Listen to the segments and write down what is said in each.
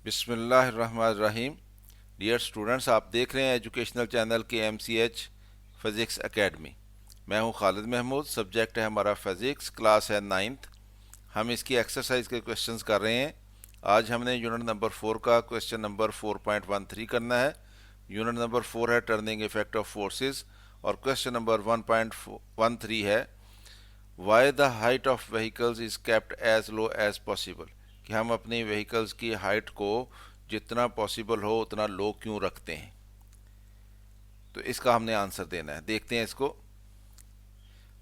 बिस्मिल्लाहिर्रहमानिर्रहीम। Dear students, आप देख रहे हैं एजुकेशनल चैनल के MCH फिज़िक्स एकेडमी। मैं हूं खालिद महमूद। सब्जेक्ट है हमारा फिज़िक्स, क्लास है 9th। हम इसकी एक्सरसाइज के क्वेश्चंस कर रहे हैं। आज हमने यूनिट नंबर 4 का क्वेश्चन नंबर 4.13 करना है। यूनिट नंबर 4 है टर्निंग इफेक्ट ऑफ फोर्सेस और क्वेश्चन नंबर 1.13 है why the height of vehicles is kept as low as possible, कि हम अपनी व्हीकल्स की हाइट को जितना पॉसिबल हो उतना लो क्यों रखते हैं। तो इसका हमने आंसर देना है। देखते हैं इसको।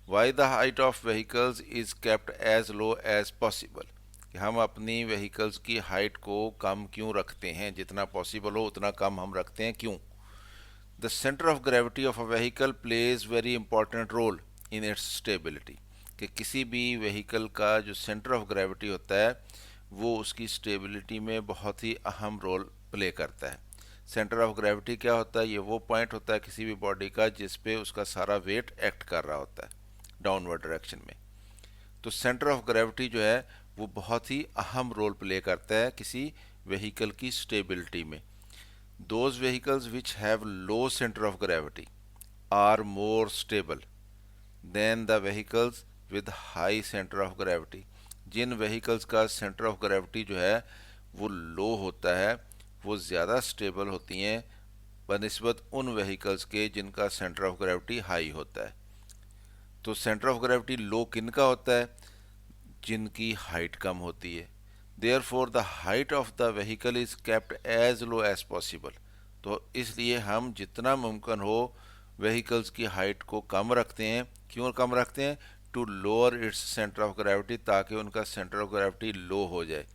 Why the height of vehicles is kept as low as possible, कि हम अपनी व्हीकल्स की हाइट को कम क्यों रखते हैं, जितना पॉसिबल हो उतना कम हम रखते हैं, क्यों। The centre of gravity of a vehicle plays very important role in its stability, कि किसी भी व्हीकल का जो सेंटर ऑफ ग्रेविटी होता है वो उसकी स्टेबिलिटी में बहुत ही अहम रोल प्ले करता है। सेंटर ऑफ ग्रेविटी क्या होता है? ये वो पॉइंट होता है किसी भी बॉडी का जिस पे उसका सारा वेट एक्ट कर रहा होता है डाउनवर्ड डायरेक्शन में। तो सेंटर ऑफ ग्रेविटी जो है वो बहुत ही अहम रोल प्ले करता है किसी व्हीकल की स्टेबिलिटी में। Those vehicles which have low center of gravity are more stable than the vehicles with high center of gravity। Jin vehicles का center of gravity जो है वो low होता है वो ज़्यादा stable होती हैं बनिस्बत उन vehicles के जिनका center of gravity high होता है। तो center of gravity low किन का होता है? जिनकी हाइट कम होती है। Therefore the height of the vehicle is kept as low as possible। तो इसलिए हम जितना मुमकिन हो व्हीकल्स की हाइट को कम रखते हैं। क्यों कम रखते हैं? To lower its centre of gravity, ताकि उनका सेंटर ऑफ ग्रेविटी लो हो जाए,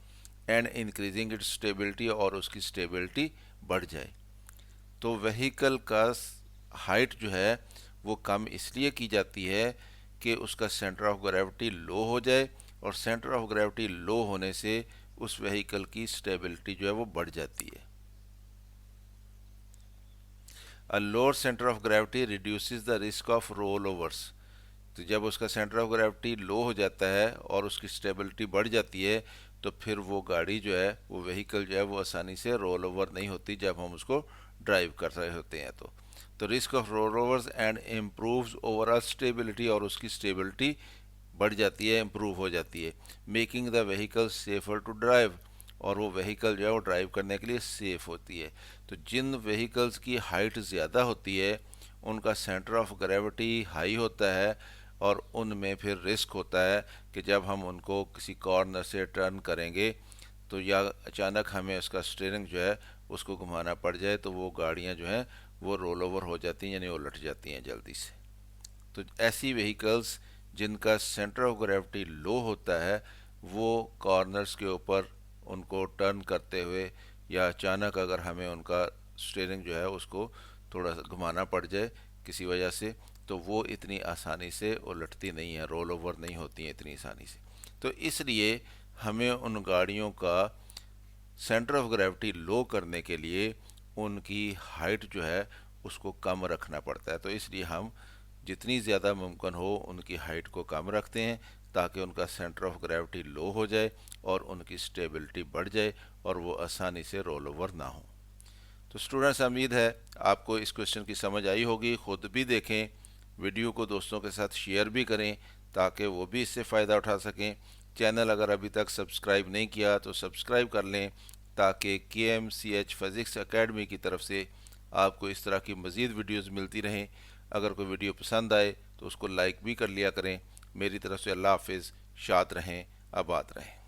एंड इंक्रीजिंग इट्स स्टेबिलिटी, और उसकी स्टेबिलिटी बढ़ जाए। तो व्हीकल का हाइट जो है वो कम इसलिए की जाती है कि उसका सेंटर ऑफ ग्रेविटी लो हो जाए, और सेंटर ऑफ ग्रेविटी लो होने से उस व्हीकल की स्टेबिलिटी जो है वो बढ़ जाती है। A lower centre of gravity reduces the risk of roll overs. तो जब उसका सेंटर ऑफ ग्रेविटी लो हो जाता है और उसकी स्टेबिलिटी बढ़ जाती है तो फिर वो गाड़ी जो है, वो व्हीकल जो है वो आसानी से रोल ओवर नहीं होती जब हम उसको ड्राइव कर रहे होते हैं। तो risk of roll overs and improves overall stability, और उसकी स्टेबिलिटी बढ़ जाती है, इम्प्रूव हो जाती है। Making the vehicle safer to drive, और वो व्हीकल जो है वो ड्राइव करने के लिए सेफ होती है। तो जिन व्हीकल्स की हाइट ज़्यादा होती है उनका सेंटर ऑफ ग्रेविटी हाई होता है, और उनमें फिर रिस्क होता है कि जब हम उनको किसी कॉर्नर से टर्न करेंगे तो या अचानक हमें उसका स्टीयरिंग जो है उसको घुमाना पड़ जाए, तो वो गाड़ियाँ जो हैं वो रोल ओवर हो जाती हैं, यानी उलट जाती हैं जल्दी से। तो ऐसी व्हीकल्स जिनका सेंटर ऑफ ग्रेविटी लो होता है वो कॉर्नर्स के ऊपर उनको टर्न करते हुए या अचानक अगर हमें उनका स्टीयरिंग जो है उसको थोड़ा सा घुमाना पड़ जाए किसी वजह से, तो वो इतनी आसानी से उलटती नहीं है, रोल ओवर नहीं होती हैं इतनी आसानी से। तो इसलिए हमें उन गाड़ियों का सेंटर ऑफ ग्रेविटी लो करने के लिए उनकी हाइट जो है उसको कम रखना पड़ता है। तो इसलिए हम जितनी ज़्यादा मुमकिन हो उनकी हाइट को कम रखते हैं ताकि उनका सेंटर ऑफ ग्रेविटी लो हो जाए और उनकी स्टेबिलिटी बढ़ जाए और वो आसानी से रोल ओवर ना हो। तो स्टूडेंट्स, उम्मीद है आपको इस क्वेश्चन की समझ आई होगी। ख़ुद भी देखें, वीडियो को दोस्तों के साथ शेयर भी करें ताकि वो भी इससे फ़ायदा उठा सकें। चैनल अगर अभी तक सब्सक्राइब नहीं किया तो सब्सक्राइब कर लें ताकि KMCH फिज़िक्स एकेडमी की तरफ से आपको इस तरह की मज़ीद वीडियोज़ मिलती रहें। अगर कोई वीडियो पसंद आए तो उसको लाइक भी कर लिया करें। मेरी तरफ से अल्लाह हाफिज़। शाद रहें, आबाद रहें।